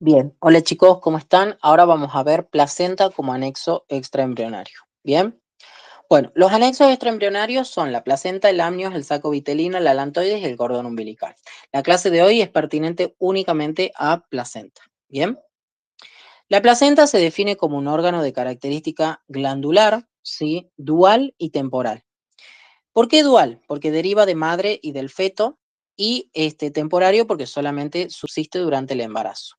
Bien, hola chicos, ¿cómo están? Ahora vamos a ver placenta como anexo extraembrionario. Bien, bueno, los anexos extraembrionarios son la placenta, el amnios, el saco vitelino, la alantoides y el cordón umbilical. La clase de hoy es pertinente únicamente a placenta. Bien, la placenta se define como un órgano de característica glandular, ¿sí? Dual y temporal. ¿Por qué dual? Porque deriva de madre y del feto, y temporario porque solamente subsiste durante el embarazo.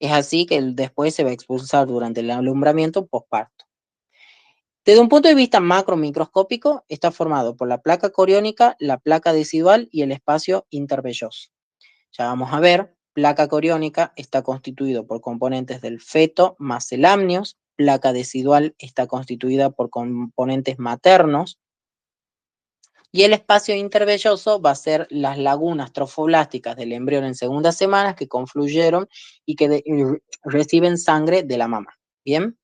Es así que después se va a expulsar durante el alumbramiento postparto. Desde un punto de vista macromicroscópico, está formado por la placa coriónica, la placa decidual y el espacio intervelloso. Ya vamos a ver, placa coriónica está constituido por componentes del feto más el amnios, placa decidual está constituida por componentes maternos, y el espacio intervelloso va a ser las lagunas trofoblásticas del embrión en segundas semanas que confluyeron y que reciben sangre de la mamá. Bien.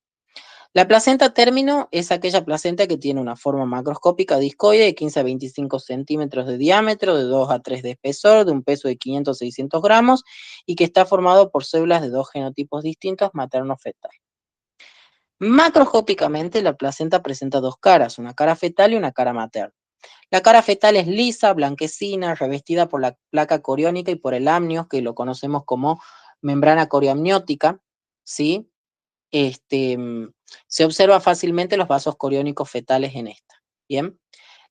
La placenta término es aquella placenta que tiene una forma macroscópica discoide de 15 a 25 centímetros de diámetro, de 2 a 3 de espesor, de un peso de 500 a 600 gramos y que está formado por células de dos genotipos distintos materno-fetal. Macroscópicamente, la placenta presenta dos caras, una cara fetal y una cara materna. La cara fetal es lisa, blanquecina, revestida por la placa coriónica y por el amnios, que lo conocemos como membrana coriamniótica, ¿sí? Se observa fácilmente los vasos coriónicos fetales en esta, ¿bien?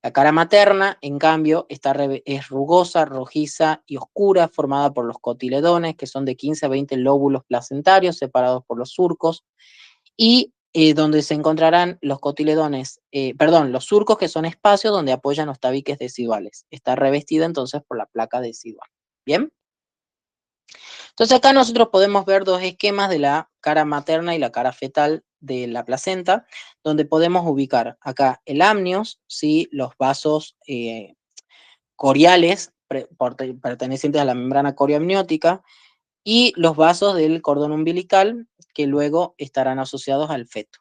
La cara materna, en cambio, es rugosa, rojiza y oscura, formada por los cotiledones, que son de 15 a 20 lóbulos placentarios separados por los surcos, y donde se encontrarán los cotiledones, los surcos, que son espacios donde apoyan los tabiques deciduales. Está revestida entonces por la placa decidual. ¿Bien? Entonces acá nosotros podemos ver dos esquemas de la cara materna y la cara fetal de la placenta, donde podemos ubicar acá el amnios, ¿sí? Los vasos coriales pertenecientes a la membrana corioamniótica, y los vasos del cordón umbilical, que luego estarán asociados al feto.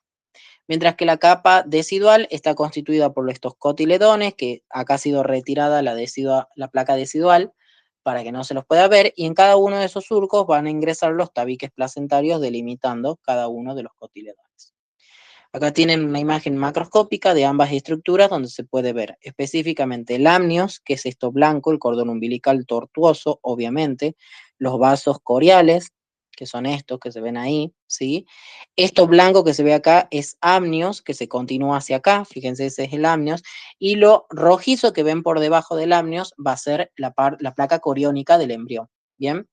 Mientras que la capa decidual está constituida por estos cotiledones, que acá ha sido retirada la placa decidual para que no se los pueda ver, y en cada uno de esos surcos van a ingresar los tabiques placentarios delimitando cada uno de los cotiledones. Acá tienen una imagen macroscópica de ambas estructuras donde se puede ver específicamente el amnios, que es esto blanco, el cordón umbilical tortuoso, obviamente, los vasos coriales, que son estos que se ven ahí, ¿sí? Esto blanco que se ve acá es amnios, que se continúa hacia acá, fíjense, ese es el amnios, y lo rojizo que ven por debajo del amnios va a ser la placa coriónica del embrión, ¿bien?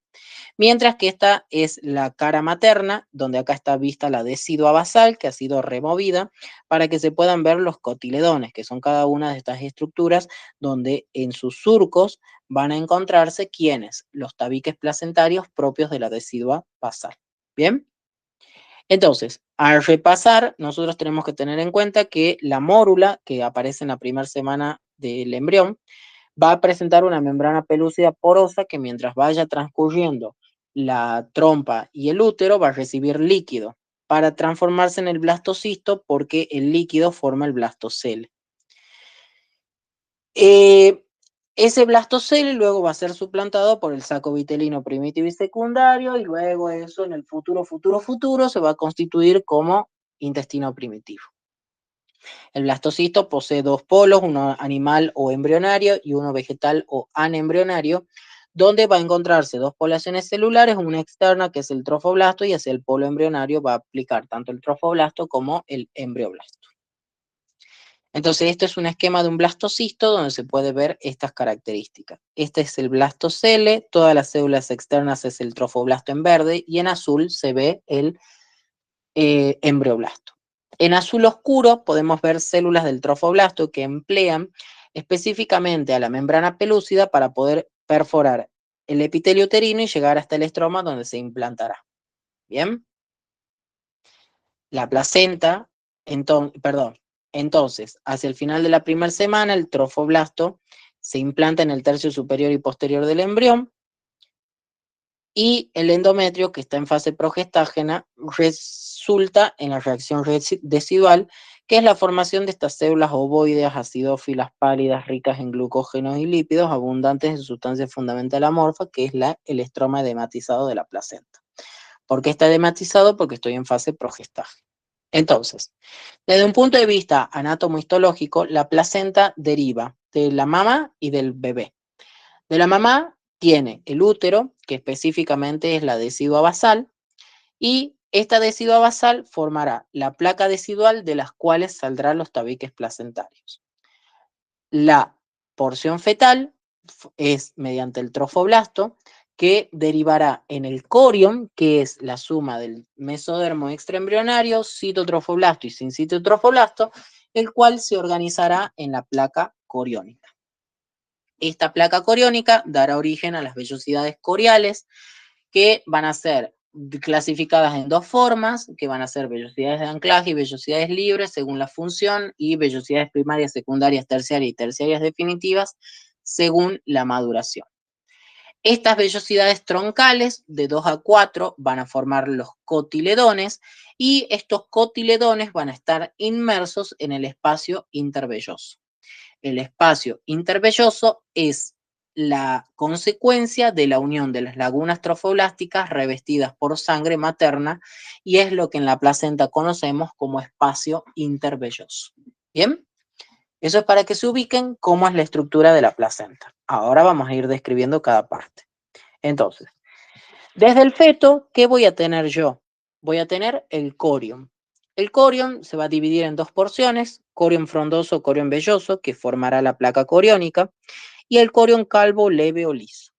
Mientras que esta es la cara materna, donde acá está vista la decidua basal, que ha sido removida, para que se puedan ver los cotiledones, que son cada una de estas estructuras, donde en sus surcos van a encontrarse ¿quiénes? Los tabiques placentarios propios de la decidua basal. ¿Bien? Entonces, al repasar, nosotros tenemos que tener en cuenta que la mórula, que aparece en la primera semana del embrión, va a presentar una membrana pelúcida porosa que mientras vaya transcurriendo la trompa y el útero va a recibir líquido para transformarse en el blastocisto, porque el líquido forma el blastocele. Ese blastocele luego va a ser suplantado por el saco vitelino primitivo y secundario, y luego eso en el futuro se va a constituir como intestino primitivo. El blastocisto posee dos polos, uno animal o embrionario y uno vegetal o anembrionario, donde va a encontrarse dos poblaciones celulares, una externa que es el trofoblasto, y hacia el polo embrionario va a aplicar tanto el trofoblasto como el embrioblasto. Entonces, esto es un esquema de un blastocisto donde se puede ver estas características. Este es el blastocele, todas las células externas es el trofoblasto en verde, y en azul se ve el embrioblasto. En azul oscuro podemos ver células del trofoblasto que emplean específicamente a la membrana pelúcida para poder perforar el epitelio uterino y llegar hasta el estroma, donde se implantará. ¿Bien? La placenta, entonces, hacia el final de la primera semana, el trofoblasto se implanta en el tercio superior y posterior del embrión, y el endometrio, que está en fase progestágena, resulta en la reacción decidual, que es la formación de estas células ovoideas acidófilas pálidas ricas en glucógenos y lípidos, abundantes en sustancia fundamental amorfa, que es el estroma edematizado de la placenta. ¿Por qué está edematizado? Porque estoy en fase progestaje. Entonces, desde un punto de vista anatómico-histológico, la placenta deriva de la mamá y del bebé. De la mamá tiene el útero, que específicamente es la decidua basal, y esta decidua basal formará la placa decidual de las cuales saldrán los tabiques placentarios. La porción fetal es mediante el trofoblasto, que derivará en el corion, que es la suma del mesodermo extraembrionario, citotrofoblasto y sin citotrofoblasto, el cual se organizará en la placa coriónica. Esta placa coriónica dará origen a las vellosidades coriales, que van a ser clasificadas en dos formas, que van a ser vellosidades de anclaje y vellosidades libres según la función, y vellosidades primarias, secundarias, terciarias y terciarias definitivas según la maduración. Estas vellosidades troncales de 2 a 4 van a formar los cotiledones, y estos cotiledones van a estar inmersos en el espacio intervelloso. El espacio intervelloso es la consecuencia de la unión de las lagunas trofoblásticas revestidas por sangre materna, y es lo que en la placenta conocemos como espacio intervelloso. ¿Bien? Eso es para que se ubiquen cómo es la estructura de la placenta. Ahora vamos a ir describiendo cada parte. Entonces, desde el feto, ¿qué voy a tener yo? Voy a tener el corion. El corion se va a dividir en dos porciones: corion frondoso, corion velloso, que formará la placa coriónica, y el corion calvo, leve o liso.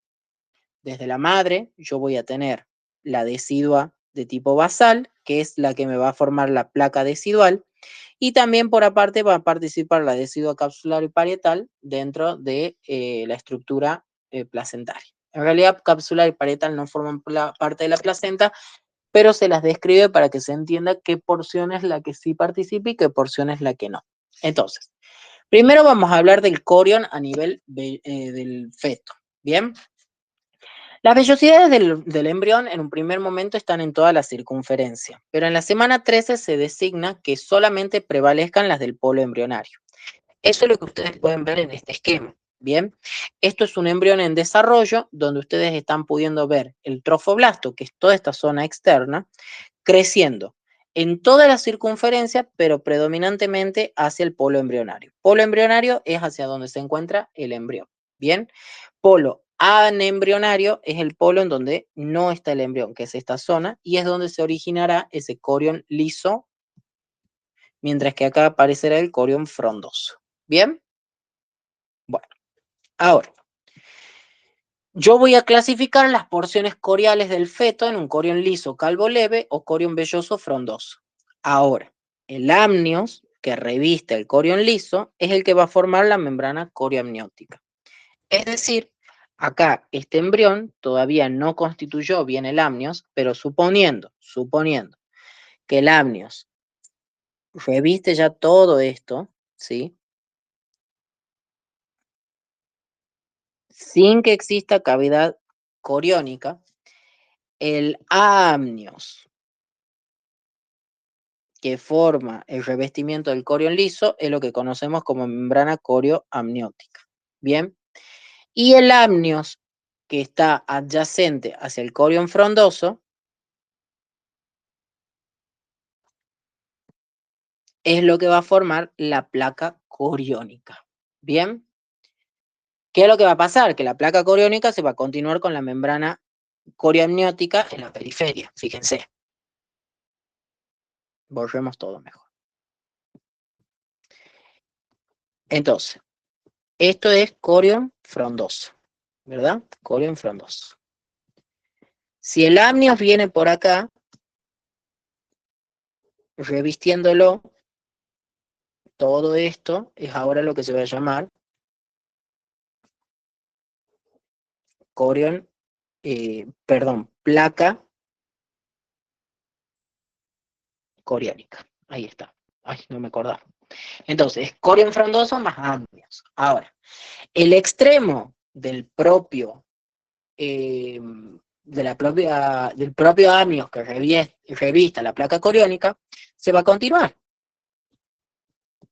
Desde la madre, yo voy a tener la decidua de tipo basal, que es la que me va a formar la placa decidual, y también por aparte va a participar la decidua capsular y parietal dentro de la estructura placentaria. En realidad, capsular y parietal no forman parte de la placenta, pero se las describe para que se entienda qué porción es la que sí participa y qué porción es la que no. Entonces, primero vamos a hablar del corion a nivel del feto. ¿Bien? Las vellosidades del embrión en un primer momento están en toda la circunferencia, pero en la semana 13 se designa que solamente prevalezcan las del polo embrionario. Eso es lo que ustedes pueden ver en este esquema. Bien, esto es un embrión en desarrollo donde ustedes están pudiendo ver el trofoblasto, que es toda esta zona externa, creciendo en toda la circunferencia, pero predominantemente hacia el polo embrionario. Polo embrionario es hacia donde se encuentra el embrión. Bien, polo anembrionario es el polo en donde no está el embrión, que es esta zona, y es donde se originará ese corion liso, mientras que acá aparecerá el corion frondoso. ¿Bien? Bueno, ahora, yo voy a clasificar las porciones coriales del feto en un corion liso calvo leve o corion velloso frondoso. Ahora, el amnios que reviste el corion liso es el que va a formar la membrana corioamniótica. Es decir, acá este embrión todavía no constituyó bien el amnios, pero suponiendo que el amnios reviste ya todo esto, ¿sí? Sin que exista cavidad coriónica, el amnios que forma el revestimiento del corion liso es lo que conocemos como membrana corioamniótica. Bien, y el amnios que está adyacente hacia el corion frondoso es lo que va a formar la placa coriónica. Bien, ¿qué es lo que va a pasar? Que la placa coriónica se va a continuar con la membrana corioamniótica en la periferia. Fíjense. Borremos todo mejor. Entonces, esto es corion frondoso, ¿verdad? Corion frondoso. Si el amnios viene por acá, revistiéndolo, todo esto es ahora lo que se va a llamar corion, placa coriónica. Ahí está. Ay, no me acordaba. Entonces, corion frondoso más amnios. Ahora, el extremo del propio del propio amnios que revista la placa coriónica se va a continuar.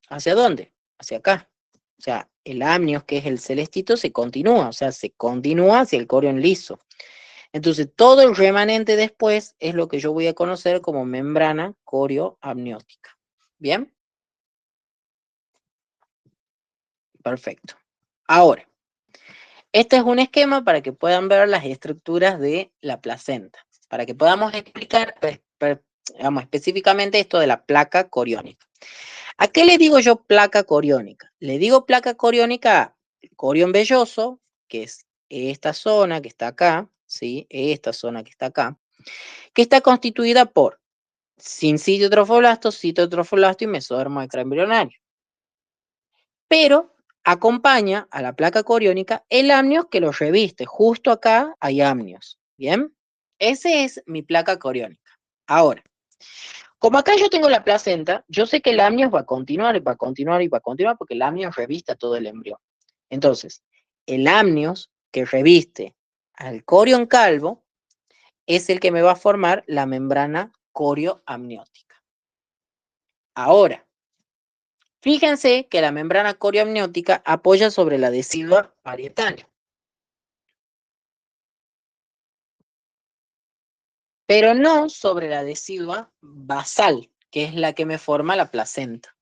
¿Hacia dónde? Hacia acá. O sea, el amnios, que es el celestito, se continúa, o sea, se continúa hacia el corion liso. Entonces, todo el remanente después es lo que yo voy a conocer como membrana corioamniótica. ¿Bien? Perfecto. Ahora, este es un esquema para que puedan ver las estructuras de la placenta, para que podamos explicar digamos, específicamente esto de la placa coriónica. ¿A qué le digo yo placa coriónica? Le digo placa coriónica a corión velloso, que es esta zona que está acá, ¿sí? Esta zona que está acá, que está constituida por sincidio trofoblasto, citotrofoblasto y mesodermo extraembrionario. Pero acompaña a la placa coriónica el amnios que lo reviste. Justo acá hay amnios. ¿Bien? Esa es mi placa coriónica. Ahora, como acá yo tengo la placenta, yo sé que el amnios va a continuar, y va a continuar, y va a continuar, porque el amnios reviste a todo el embrión. Entonces, el amnios que reviste al corión calvo es el que me va a formar la membrana corioamniótica. Ahora, fíjense que la membrana corioamniótica apoya sobre la decidua parietal, pero no sobre la decidua basal, que es la que me forma la placenta.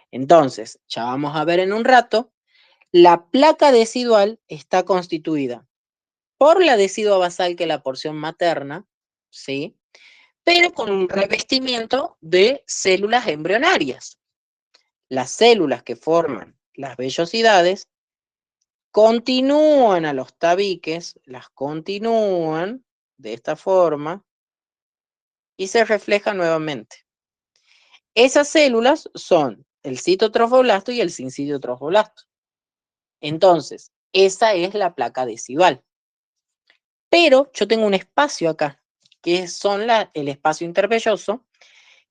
Entonces, ya vamos a ver en un rato, la placa decidual está constituida por la decidua basal, que es la porción materna, ¿sí? Pero con un revestimiento de células embrionarias. Las células que forman las vellosidades continúan a los tabiques, las continúan de esta forma y se reflejan nuevamente. Esas células son el citotrofoblasto y el sincitiotrofoblasto. Entonces, esa es la placa decidual. Pero yo tengo un espacio acá, que son el espacio intervelloso,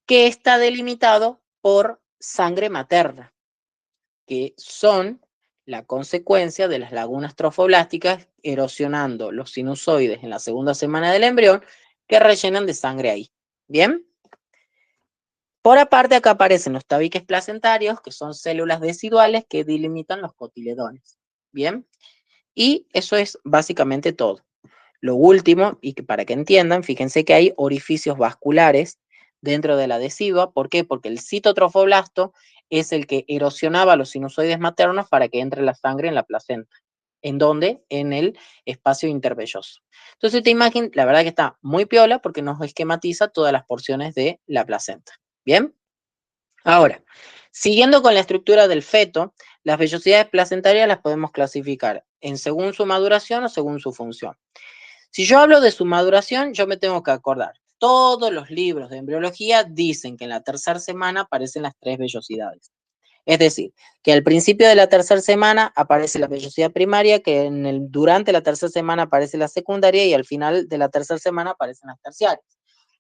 que está delimitado por sangre materna, que son la consecuencia de las lagunas trofoblásticas erosionando los sinusoides en la segunda semana del embrión, que rellenan de sangre ahí. ¿Bien? Por aparte, acá aparecen los tabiques placentarios, que son células deciduales que delimitan los cotiledones. ¿Bien? Y eso es básicamente todo. Lo último, y que para que entiendan, fíjense que hay orificios vasculares dentro de la decidua. ¿Por qué? Porque el citotrofoblasto es el que erosionaba los sinusoides maternos para que entre la sangre en la placenta. ¿En dónde? En el espacio intervelloso. Entonces esta imagen, la verdad que está muy piola porque nos esquematiza todas las porciones de la placenta. ¿Bien? Ahora, siguiendo con la estructura del feto, las vellosidades placentarias las podemos clasificar en según su maduración o según su función. Si yo hablo de su maduración, yo me tengo que acordar. Todos los libros de embriología dicen que en la tercera semana aparecen las 3 vellosidades. Es decir, que al principio de la tercera semana aparece la vellosidad primaria, que durante la tercera semana aparece la secundaria y al final de la tercera semana aparecen las terciarias.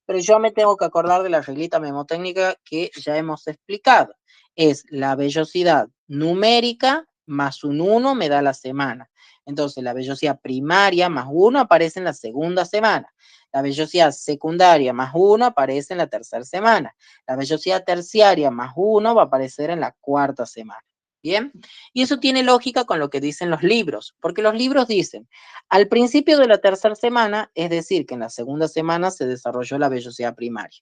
Pero yo me tengo que acordar de la reglita memotécnica que ya hemos explicado. Es la vellosidad numérica más un 1 me da la semana. Entonces, la vellosidad primaria más 1 aparece en la segunda semana. La vellosidad secundaria más 1 aparece en la tercera semana. La vellosidad terciaria más 1 va a aparecer en la cuarta semana. ¿Bien? Y eso tiene lógica con lo que dicen los libros, porque los libros dicen, al principio de la tercera semana, es decir, que en la segunda semana se desarrolló la vellosidad primaria.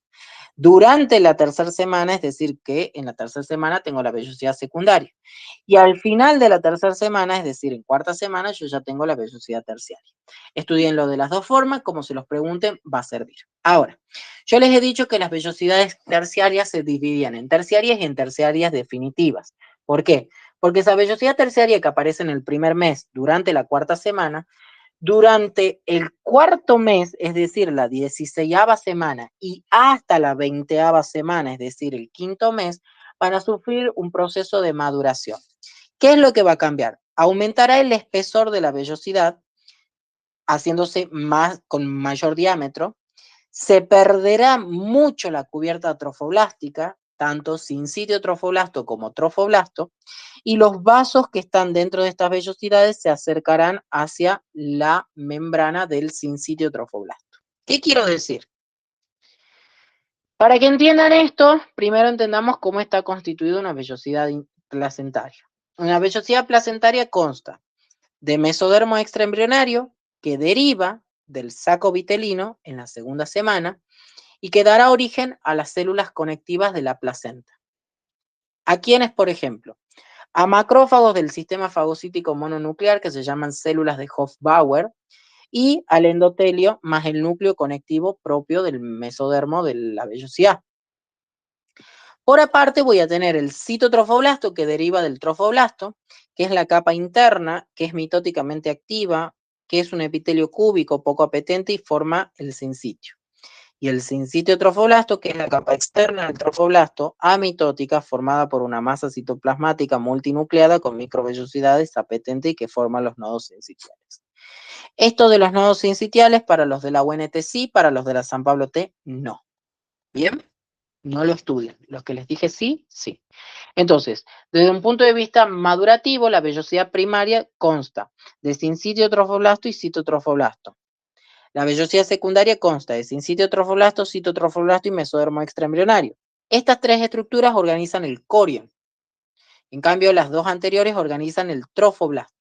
Durante la tercera semana, es decir, que en la tercera semana tengo la vellosidad secundaria. Y al final de la tercera semana, es decir, en cuarta semana, yo ya tengo la vellosidad terciaria. Estudienlo de las dos formas, como se los pregunten, va a servir. Ahora, yo les he dicho que las vellosidades terciarias se dividían en terciarias y en terciarias definitivas. ¿Por qué? Porque esa vellosidad terciaria que aparece en el primer mes durante la cuarta semana, durante el cuarto mes, es decir, la 16ª semana y hasta la 20ª semana, es decir, el quinto mes, van a sufrir un proceso de maduración. ¿Qué es lo que va a cambiar? Aumentará el espesor de la vellosidad, haciéndose más con mayor diámetro. Se perderá mucho la cubierta trofoblástica, tanto sincitio trofoblasto como trofoblasto, y los vasos que están dentro de estas vellosidades se acercarán hacia la membrana del sincitio trofoblasto. ¿Qué quiero decir? Para que entiendan esto, primero entendamos cómo está constituida una vellosidad placentaria. Una vellosidad placentaria consta de mesodermo extraembrionario que deriva del saco vitelino en la segunda semana y que dará origen a las células conectivas de la placenta. ¿A quiénes, por ejemplo? A macrófagos del sistema fagocítico mononuclear que se llaman células de Hofbauer y al endotelio más el núcleo conectivo propio del mesodermo de la vellosidad. Por aparte voy a tener el citotrofoblasto que deriva del trofoblasto, que es la capa interna, que es mitóticamente activa, que es un epitelio cúbico poco apetente y forma el sincitio. Y el sincitio trofoblasto, que es la capa externa del trofoblasto, amitótica, formada por una masa citoplasmática multinucleada con microvellosidades apetente y que forman los nodos sincitiales. Esto de los nodos sincitiales para los de la UNT sí, para los de la San Pablo T no. ¿Bien? No lo estudian. Los que les dije sí, sí. Entonces, desde un punto de vista madurativo, la vellosidad primaria consta de sincitio trofoblasto y citotrofoblasto. La vellosidad secundaria consta de sincitio trofoblasto, citotrofoblasto y mesodermo extraembrionario. Estas tres estructuras organizan el corion. En cambio, las dos anteriores organizan el trofoblasto.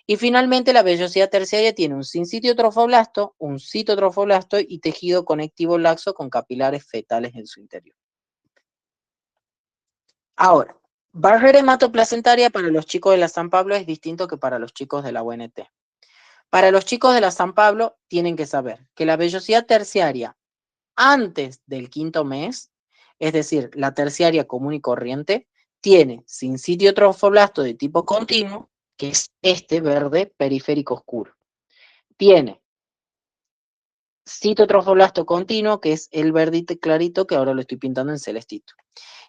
Y finalmente, la vellosidad terciaria tiene un sincitio trofoblasto, un citotrofoblasto y tejido conectivo laxo con capilares fetales en su interior. Ahora, barrera hematoplacentaria para los chicos de la San Pablo es distinto que para los chicos de la UNT. Para los chicos de la San Pablo tienen que saber que la vellosidad terciaria antes del quinto mes, es decir, la terciaria común y corriente, tiene sincitio trofoblasto de tipo continuo, que es este verde periférico oscuro. Tiene citotrofoblasto continuo, que es el verdito clarito que ahora lo estoy pintando en celestito.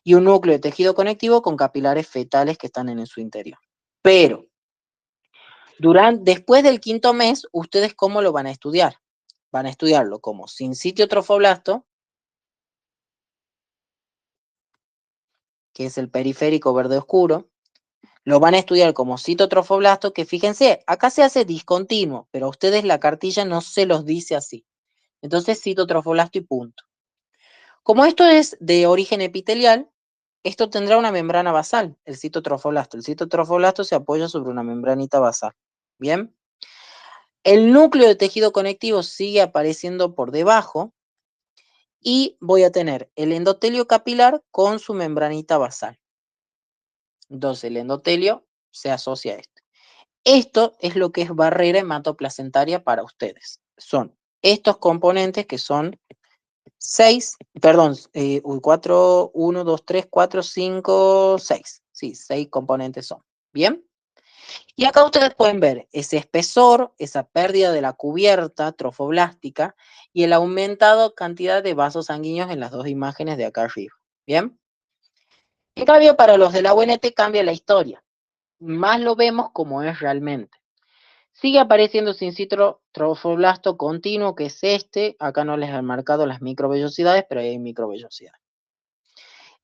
Y un núcleo de tejido conectivo con capilares fetales que están en su interior. Pero, después del quinto mes, ¿ustedes cómo lo van a estudiar? Van a estudiarlo como sincitio trofoblasto, que es el periférico verde oscuro. Lo van a estudiar como citotrofoblasto, que fíjense, acá se hace discontinuo, pero a ustedes la cartilla no se los dice así. Entonces, citotrofoblasto y punto. Como esto es de origen epitelial, esto tendrá una membrana basal, el citotrofoblasto. El citotrofoblasto se apoya sobre una membranita basal. ¿Bien? El núcleo de tejido conectivo sigue apareciendo por debajo y voy a tener el endotelio capilar con su membranita basal. Entonces, el endotelio se asocia a esto. Esto es lo que es barrera hematoplacentaria para ustedes. Son estos componentes que son 4, 1, 2, 3, 4, 5, 6. Sí, 6 componentes son. ¿Bien? Y acá ustedes pueden ver ese espesor, esa pérdida de la cubierta trofoblástica y el aumentado cantidad de vasos sanguíneos en las dos imágenes de acá arriba. ¿Bien? En cambio, para los de la UNT cambia la historia. Más lo vemos como es realmente. Sigue apareciendo sincitio trofoblasto continuo, que es este. Acá no les han marcado las microvellosidades, pero ahí hay microvellosidades.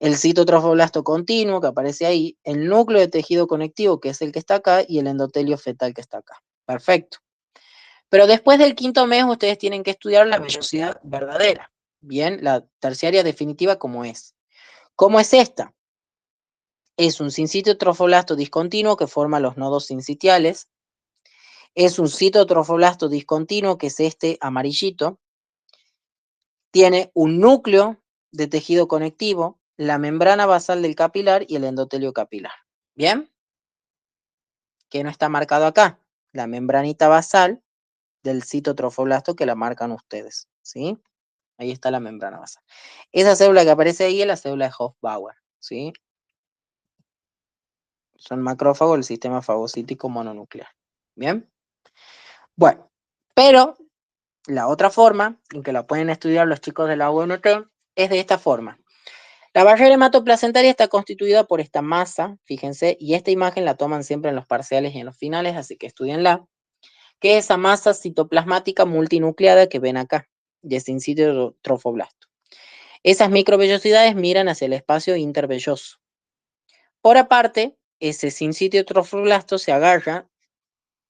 El citotrofoblasto continuo, que aparece ahí, el núcleo de tejido conectivo, que es el que está acá, y el endotelio fetal, que está acá. Perfecto. Pero después del quinto mes, ustedes tienen que estudiar la vellosidad verdadera. Bien, la terciaria definitiva, ¿cómo es? ¿Cómo es esta? Es un sincitio trofoblasto discontinuo que forma los nodos sincitiales. Es un citotrofoblasto discontinuo, que es este amarillito. Tiene un núcleo de tejido conectivo, la membrana basal del capilar y el endotelio capilar. ¿Bien? Que no está marcado acá. La membranita basal del citotrofoblasto que la marcan ustedes. ¿Sí? Ahí está la membrana basal. Esa célula que aparece ahí es la célula de Hofbauer. ¿Sí? Son macrófagos del sistema fagocítico mononuclear. ¿Bien? Bueno, pero la otra forma en que la pueden estudiar los chicos de la UNT es de esta forma. La barrera hematoplacentaria está constituida por esta masa, fíjense, y esta imagen la toman siempre en los parciales y en los finales, así que estudienla, que es esa masa citoplasmática multinucleada que ven acá, de sincitio trofoblasto. Esas microvellosidades miran hacia el espacio intervelloso. Por aparte, ese sincitio trofoblasto se agarra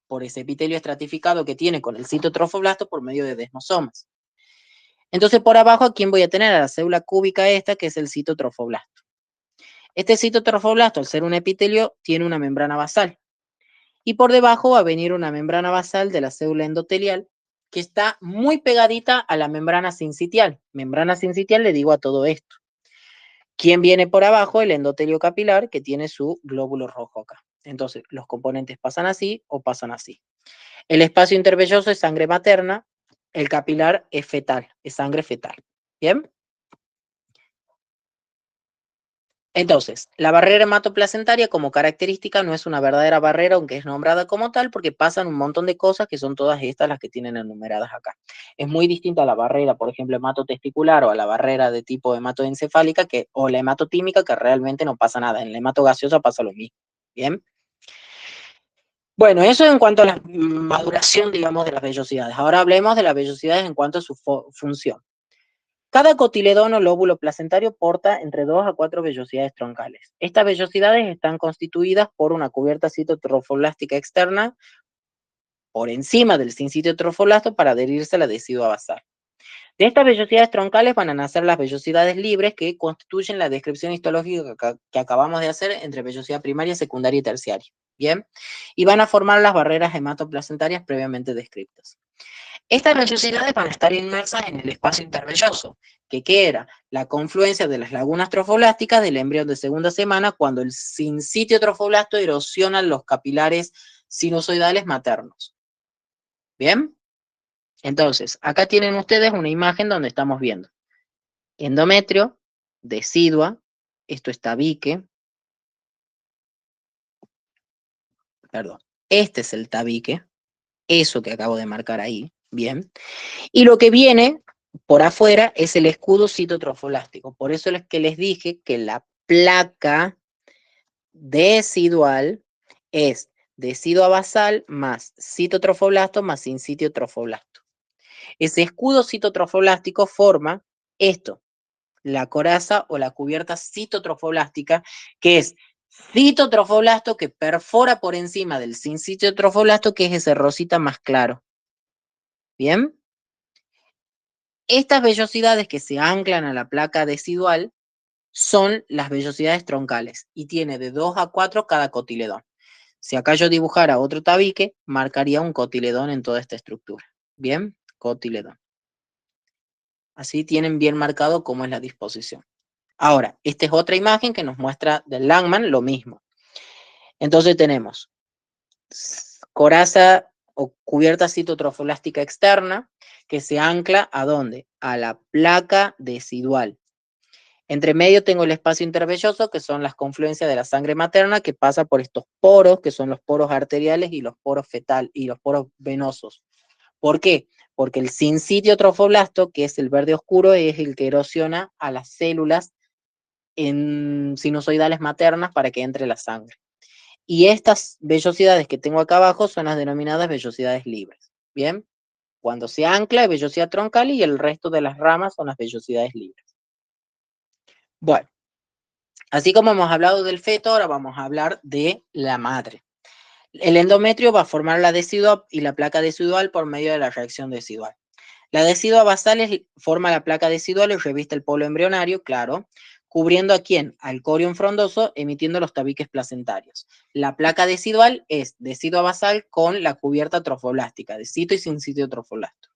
por ese epitelio estratificado que tiene con el citotrofoblasto por medio de desmosomas. Entonces, por abajo, ¿a quién voy a tener? A la célula cúbica esta, que es el citotrofoblasto. Este citotrofoblasto, al ser un epitelio, tiene una membrana basal. Y por debajo va a venir una membrana basal de la célula endotelial, que está muy pegadita a la membrana sincitial. Membrana sincitial le digo a todo esto. ¿Quién viene por abajo? El endotelio capilar, que tiene su glóbulo rojo acá. Entonces, los componentes pasan así o pasan así. El espacio intervelloso es sangre materna, el capilar es fetal, es sangre fetal. ¿Bien? Entonces, la barrera hematoplacentaria como característica no es una verdadera barrera, aunque es nombrada como tal, porque pasan un montón de cosas que son todas estas las que tienen enumeradas acá. Es muy distinta a la barrera, por ejemplo, hematotesticular o a la barrera de tipo hematoencefálica o la hematotímica, que realmente no pasa nada. En la hematogaseosa pasa lo mismo. ¿Bien? Bueno, eso en cuanto a la maduración, digamos, de las vellosidades. Ahora hablemos de las vellosidades en cuanto a su función. Cada cotiledón o lóbulo placentario porta entre 2 a 4 vellosidades troncales. Estas vellosidades están constituidas por una cubierta citotrofoblástica externa por encima del sincitio trofoblasto para adherirse a la decidua basal. De estas vellosidades troncales van a nacer las vellosidades libres que constituyen la descripción histológica que acabamos de hacer entre vellosidad primaria, secundaria y terciaria. Bien, y van a formar las barreras hematoplacentarias previamente descritas. Estas vellosidades van a estar inmersas en el espacio intervelloso, que ¿qué era? La confluencia de las lagunas trofoblásticas del embrión de segunda semana cuando el sincitio trofoblasto erosiona los capilares sinusoidales maternos. ¿Bien? Entonces, acá tienen ustedes una imagen donde estamos viendo endometrio, decidua, esto es tabique, perdón, este es el tabique, eso que acabo de marcar ahí, bien, y lo que viene por afuera es el escudo citotrofolástico. Por eso es que les dije que la placa decidual es decidua basal más citotrofoblasto más sincitio trofoblasto. Ese escudo citotrofoblástico forma esto, la coraza o la cubierta citotrofoblástica, que es citotrofoblasto que perfora por encima del sincitio trofoblasto, que es ese rosita más claro. ¿Bien? Estas vellosidades que se anclan a la placa decidual son las vellosidades troncales y tiene de 2 a 4 cada cotiledón. Si acá yo dibujara otro tabique, marcaría un cotiledón en toda esta estructura. Bien, cotiledón. Así tienen bien marcado cómo es la disposición. Ahora, esta es otra imagen que nos muestra del Langman lo mismo. Entonces tenemos coraza o cubierta citotrofolástica externa que se ancla ¿a dónde? A la placa decidual. Entre medio tengo el espacio intervelloso, que son las confluencias de la sangre materna que pasa por estos poros, que son los poros arteriales y los poros fetal y los poros venosos. ¿Por qué? Porque el sincitio trofoblasto, que es el verde oscuro, es el que erosiona a las células en sinusoidales maternas para que entre la sangre. Y estas vellosidades que tengo acá abajo son las denominadas vellosidades libres. ¿Bien? Cuando se ancla es vellosidad troncal y el resto de las ramas son las vellosidades libres. Bueno, así como hemos hablado del feto, ahora vamos a hablar de la madre. El endometrio va a formar la decidua y la placa decidual por medio de la reacción decidual. La decidua basal forma la placa decidual y reviste el polo embrionario, claro, cubriendo ¿a quién? Al corión frondoso, emitiendo los tabiques placentarios. La placa decidual es decidua basal con la cubierta trofoblástica, de cito y sincitio trofoblasto.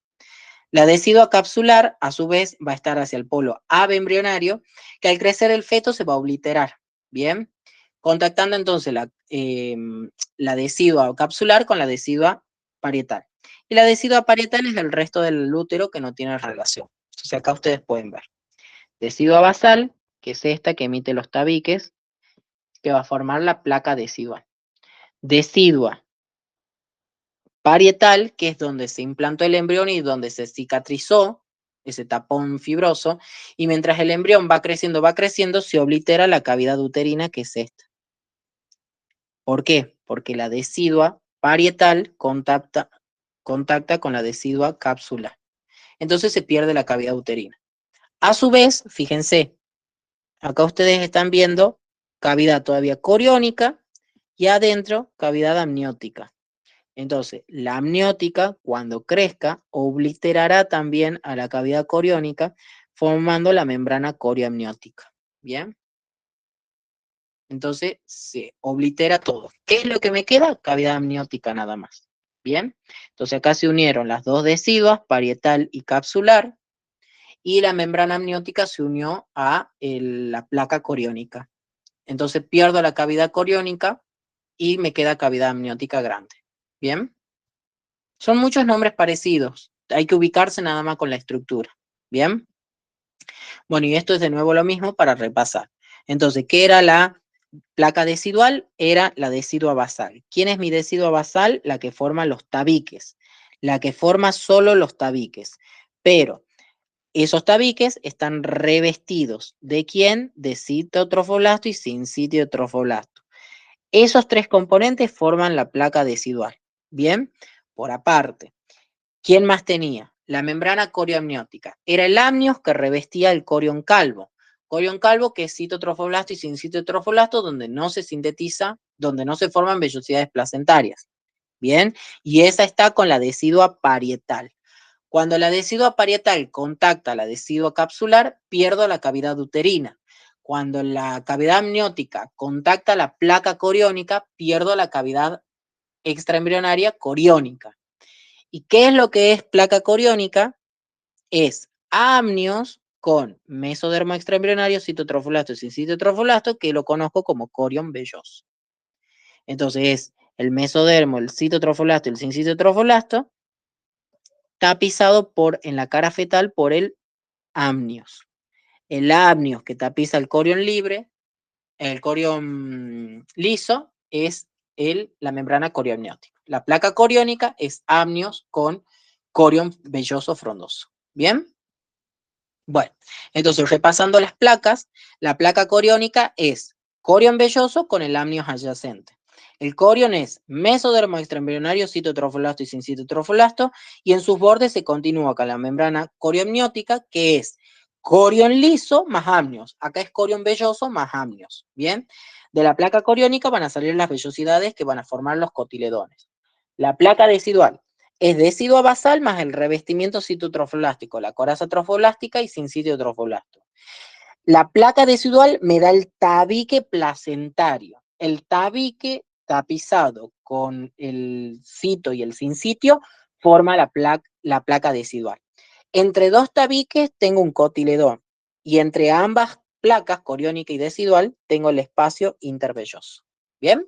La decidua capsular, a su vez, va a estar hacia el polo abembrionario, que al crecer el feto se va a obliterar, ¿bien? Contactando entonces la decidua capsular con la decidua parietal. Y la decidua parietal es el resto del útero que no tiene relación. Entonces acá ustedes pueden ver. Decidua basal, que es esta que emite los tabiques, que va a formar la placa decidual. Decidua parietal, que es donde se implantó el embrión y donde se cicatrizó ese tapón fibroso, y mientras el embrión va creciendo, se oblitera la cavidad uterina, que es esta. ¿Por qué? Porque la decidua parietal contacta con la decidua cápsula. Entonces se pierde la cavidad uterina. A su vez, fíjense, acá ustedes están viendo cavidad todavía coriónica y adentro cavidad amniótica. Entonces, la amniótica, cuando crezca, obliterará también a la cavidad coriónica, formando la membrana corioamniótica. ¿Bien? Entonces, se oblitera todo. ¿Qué es lo que me queda? Cavidad amniótica nada más. Bien, entonces acá se unieron las dos deciduas, parietal y capsular, y la membrana amniótica se unió a la placa coriónica. Entonces pierdo la cavidad coriónica y me queda cavidad amniótica grande. Bien, son muchos nombres parecidos, hay que ubicarse nada más con la estructura. Bien, bueno, y esto es de nuevo lo mismo para repasar. Entonces, ¿qué era la placa decidual? Era la decidua basal. ¿Quién es mi decidua basal? La que forma los tabiques, la que forma solo los tabiques. Pero esos tabiques están revestidos. ¿De quién? De citotrofoblasto y sincitiotrofoblasto. Esos tres componentes forman la placa decidual. Bien, por aparte, ¿quién más tenía? La membrana corioamniótica. Era el amnios que revestía el corion calvo. Corion calvo que es citotrofoblasto y sincitiotrofoblasto, donde no se sintetiza, donde no se forman vellosidades placentarias. Bien, y esa está con la decidua parietal. Cuando la decidua parietal contacta la decidua capsular, pierdo la cavidad uterina. Cuando la cavidad amniótica contacta la placa coriónica, pierdo la cavidad extraembrionaria coriónica. ¿Y qué es lo que es placa coriónica? Es amnios con mesodermo extraembrionario, citotrofoblasto y sincitiotrofoblasto, que lo conozco como corion velloso. Entonces es el mesodermo, el citotrofoblasto y el sincitiotrofoblasto tapizado en la cara fetal por el amnios. El amnios que tapiza el corion libre, el corion liso, es la membrana corioamniótica. La placa coriónica es amnios con corion velloso frondoso. ¿Bien? Bueno, entonces repasando las placas, la placa coriónica es corion velloso con el amnios adyacente. El corion es mesodermo extraembrionario, citotrofoblasto y sincitiotrofoblasto, y en sus bordes se continúa con la membrana corioamniótica, que es corion liso más amnios. Acá es corion velloso más amnios. Bien, de la placa coriónica van a salir las vellosidades que van a formar los cotiledones. La placa decidual es decidua basal más el revestimiento citotrofoblástico, la coraza trofoblástica y sincitiotrofoblasto. La placa decidual me da el tabique placentario. El tabique tapizado con el cito y el sincitio forma la placa decidual. Entre dos tabiques tengo un cotiledón y entre ambas placas, coriónica y decidual, tengo el espacio intervelloso. ¿Bien?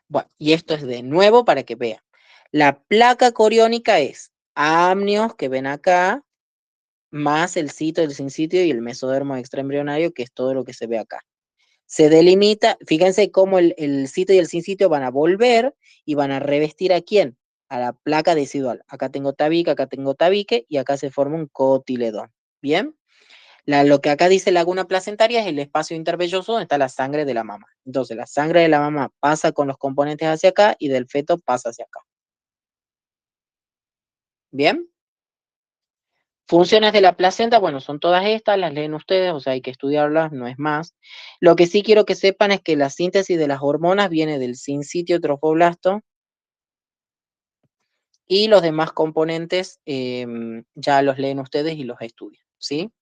Bueno, y esto es de nuevo para que vean. La placa coriónica es amnios, que ven acá, más el cito, el sincitio y el mesodermo extraembrionario, que es todo lo que se ve acá. Se delimita, fíjense cómo el cito y el sincitio van a volver y van a revestir ¿a quién? A la placa decidual. Acá tengo tabique y acá se forma un cotiledón. ¿Bien? Lo que acá dice laguna placentaria es el espacio intervelloso donde está la sangre de la mamá. Entonces, la sangre de la mamá pasa con los componentes hacia acá y del feto pasa hacia acá. ¿Bien? Funciones de la placenta, bueno, son todas estas, las leen ustedes, o sea, hay que estudiarlas, no es más. Lo que sí quiero que sepan es que la síntesis de las hormonas viene del sincitio trofoblasto y los demás componentes ya los leen ustedes y los estudian, ¿sí?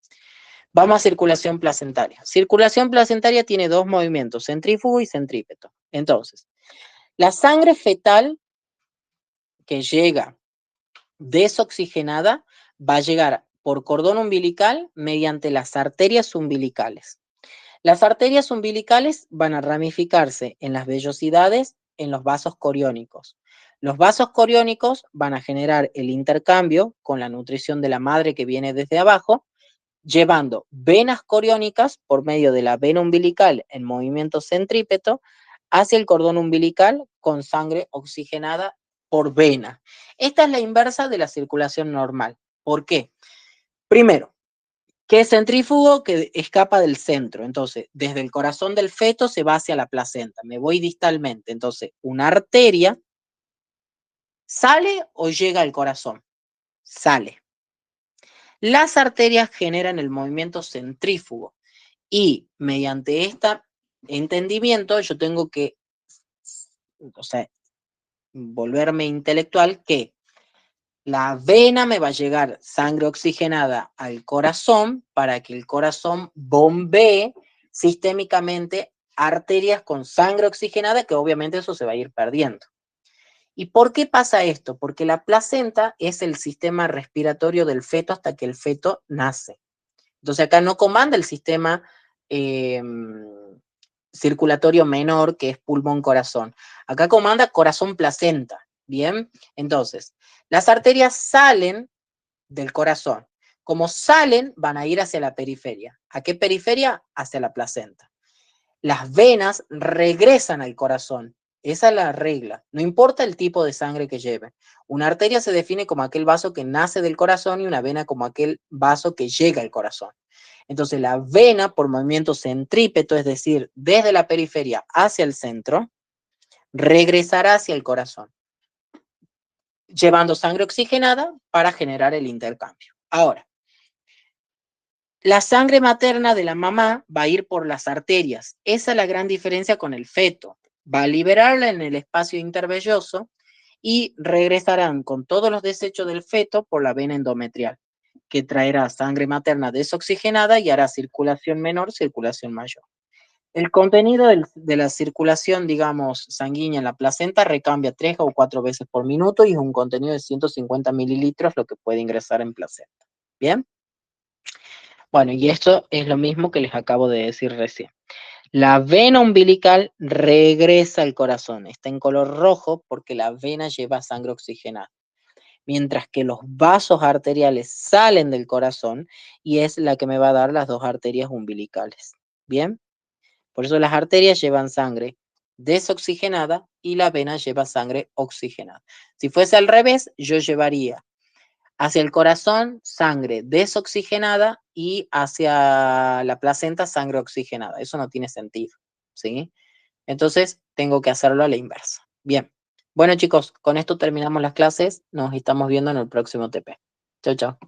Vamos a circulación placentaria. Circulación placentaria tiene dos movimientos, centrífugo y centrípeto. Entonces, la sangre fetal que llega desoxigenada va a llegar por cordón umbilical mediante las arterias umbilicales. Las arterias umbilicales van a ramificarse en las vellosidades en los vasos coriónicos. Los vasos coriónicos van a generar el intercambio con la nutrición de la madre que viene desde abajo, llevando venas coriónicas por medio de la vena umbilical en movimiento centrípeto hacia el cordón umbilical con sangre oxigenada por vena. Esta es la inversa de la circulación normal. ¿Por qué? Primero, que es centrífugo que escapa del centro. Entonces, desde el corazón del feto se va hacia la placenta. Me voy distalmente. Entonces, una arteria sale o llega al corazón. Sale. Las arterias generan el movimiento centrífugo y mediante este entendimiento yo tengo que, o sea, volverme intelectual que la vena me va a llegar sangre oxigenada al corazón para que el corazón bombee sistémicamente arterias con sangre oxigenada, que obviamente eso se va a ir perdiendo. ¿Y por qué pasa esto? Porque la placenta es el sistema respiratorio del feto hasta que el feto nace. Entonces acá no comanda el sistema circulatorio menor, que es pulmón-corazón. Acá comanda corazón-placenta. Bien, entonces, las arterias salen del corazón. Como salen, van a ir hacia la periferia. ¿A qué periferia? Hacia la placenta. Las venas regresan al corazón. Esa es la regla. No importa el tipo de sangre que lleve. Una arteria se define como aquel vaso que nace del corazón y una vena como aquel vaso que llega al corazón. Entonces la vena, por movimiento centrípeto, es decir, desde la periferia hacia el centro, regresará hacia el corazón, llevando sangre oxigenada para generar el intercambio. Ahora, la sangre materna de la mamá va a ir por las arterias. Esa es la gran diferencia con el feto. Va a liberarla en el espacio intervelloso y regresarán con todos los desechos del feto por la vena endometrial, que traerá sangre materna desoxigenada y hará circulación menor, circulación mayor. El contenido de la circulación, digamos, sanguínea en la placenta recambia 3 o 4 veces por minuto y es un contenido de 150 mililitros lo que puede ingresar en placenta. ¿Bien? Bueno, y esto es lo mismo que les acabo de decir recién. La vena umbilical regresa al corazón, está en color rojo porque la vena lleva sangre oxigenada, mientras que los vasos arteriales salen del corazón y es la que me va a dar las dos arterias umbilicales. ¿Bien? Por eso las arterias llevan sangre desoxigenada y la vena lleva sangre oxigenada. Si fuese al revés, yo llevaría hacia el corazón sangre desoxigenada y hacia la placenta sangre oxigenada. Eso no tiene sentido, ¿sí? Entonces tengo que hacerlo a la inversa. Bien. Bueno, chicos, con esto terminamos las clases. Nos estamos viendo en el próximo TP. Chau, chau.